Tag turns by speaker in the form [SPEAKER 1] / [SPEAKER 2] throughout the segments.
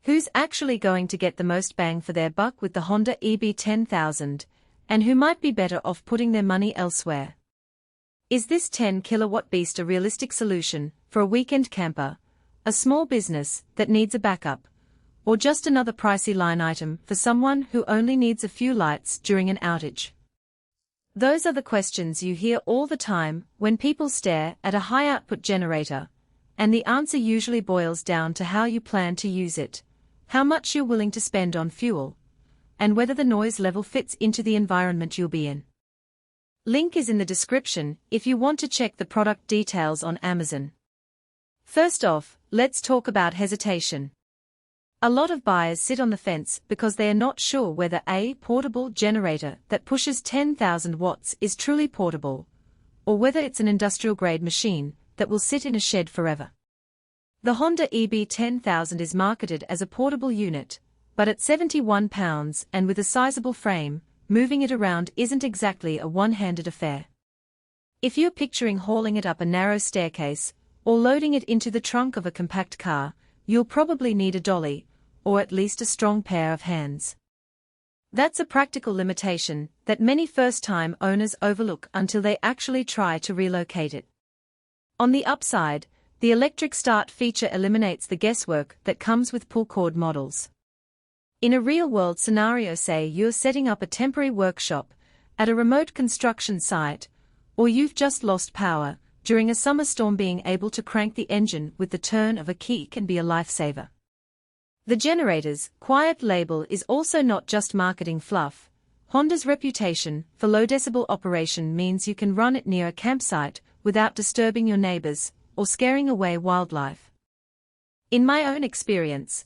[SPEAKER 1] Who's actually going to get the most bang for their buck with the Honda EB10000, and who might be better off putting their money elsewhere? Is this 10-kilowatt beast a realistic solution for a weekend camper, a small business that needs a backup, or just another pricey line item for someone who only needs a few lights during an outage? Those are the questions you hear all the time when people stare at a high-output generator, and the answer usually boils down to how you plan to use it, how much you're willing to spend on fuel, and whether the noise level fits into the environment you'll be in. Link is in the description if you want to check the product details on Amazon. First off, let's talk about hesitation. A lot of buyers sit on the fence because they are not sure whether a portable generator that pushes 10,000 watts is truly portable, or whether it's an industrial-grade machine that will sit in a shed forever. The Honda EB10000 is marketed as a portable unit, but at 71 pounds and with a sizable frame, moving it around isn't exactly a one-handed affair. If you're picturing hauling it up a narrow staircase, or loading it into the trunk of a compact car, you'll probably need a dolly, or at least a strong pair of hands. That's a practical limitation that many first-time owners overlook until they actually try to relocate it. On the upside, the electric start feature eliminates the guesswork that comes with pull-cord models. In a real-world scenario, say you're setting up a temporary workshop at a remote construction site, or you've just lost power during a summer storm, being able to crank the engine with the turn of a key can be a lifesaver. The generator's quiet label is also not just marketing fluff. Honda's reputation for low-decibel operation means you can run it near a campsite without disturbing your neighbors or scaring away wildlife. In my own experience,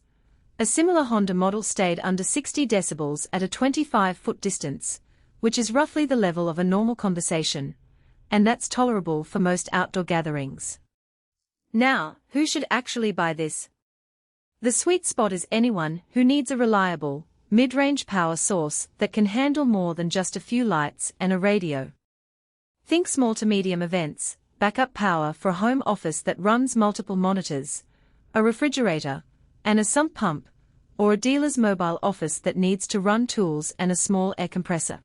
[SPEAKER 1] a similar Honda model stayed under 60 decibels at a 25-foot distance, which is roughly the level of a normal conversation, and that's tolerable for most outdoor gatherings. Now, who should actually buy this? The sweet spot is anyone who needs a reliable, mid-range power source that can handle more than just a few lights and a radio. Think small to medium events, backup power for a home office that runs multiple monitors, a refrigerator, and a sump pump, or a dealer's mobile office that needs to run tools and a small air compressor.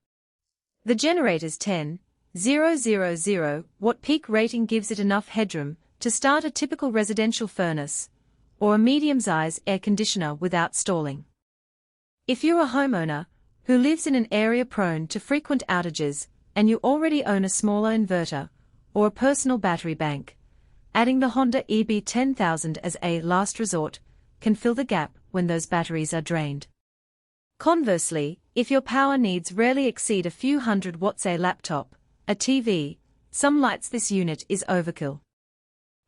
[SPEAKER 1] The generator's 10,000 watt peak rating gives it enough headroom to start a typical residential furnace, or a medium-size air conditioner without stalling. If you're a homeowner who lives in an area prone to frequent outages and you already own a smaller inverter or a personal battery bank, adding the Honda EB10000 as a last resort can fill the gap when those batteries are drained. Conversely, if your power needs rarely exceed a few hundred watts, a laptop, a TV, some lights, this unit is overkill.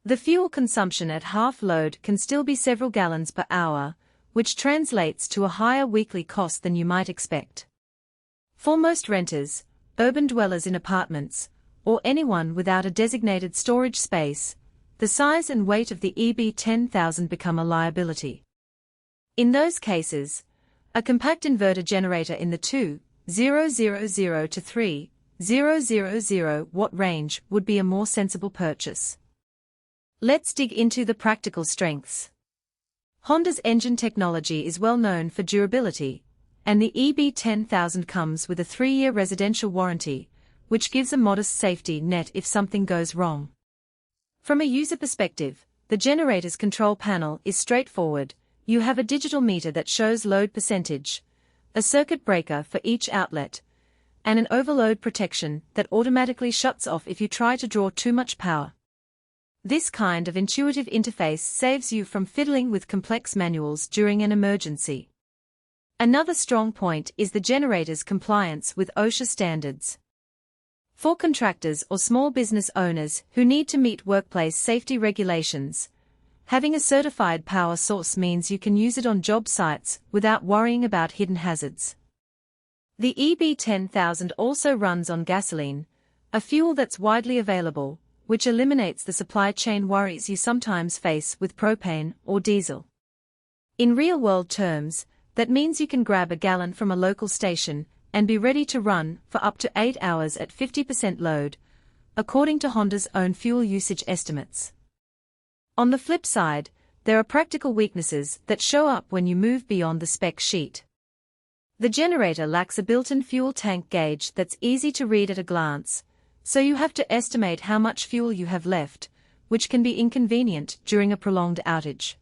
[SPEAKER 1] The fuel consumption at half load can still be several gallons per hour, which translates to a higher weekly cost than you might expect. For most renters, urban dwellers in apartments, or anyone without a designated storage space, the size and weight of the EB10000 become a liability. In those cases, a compact inverter generator in the 2,000 to 3,000 watt range would be a more sensible purchase. Let's dig into the practical strengths. Honda's engine technology is well known for durability, and the EB10000 comes with a 3-year residential warranty, which gives a modest safety net if something goes wrong. From a user perspective, the generator's control panel is straightforward. You have a digital meter that shows load percentage, a circuit breaker for each outlet, and an overload protection that automatically shuts off if you try to draw too much power. This kind of intuitive interface saves you from fiddling with complex manuals during an emergency. Another strong point is the generator's compliance with OSHA standards. For contractors or small business owners who need to meet workplace safety regulations, having a certified power source means you can use it on job sites without worrying about hidden hazards. The EB10000 also runs on gasoline, a fuel that's widely available, which eliminates the supply chain worries you sometimes face with propane or diesel. In real-world terms, that means you can grab a gallon from a local station and be ready to run for up to 8 hours at 50% load, according to Honda's own fuel usage estimates. On the flip side, there are practical weaknesses that show up when you move beyond the spec sheet. The generator lacks a built-in fuel tank gauge that's easy to read at a glance, so you have to estimate how much fuel you have left, which can be inconvenient during a prolonged outage.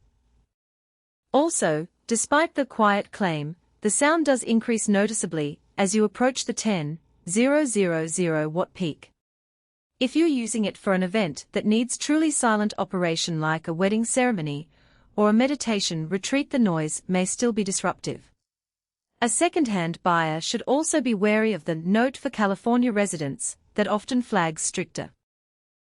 [SPEAKER 1] Also, despite the quiet claim, the sound does increase noticeably as you approach the 10,000 watt peak. If you're using it for an event that needs truly silent operation like a wedding ceremony or a meditation retreat, the noise may still be disruptive. A second-hand buyer should also be wary of the note for California residents that often flags stricter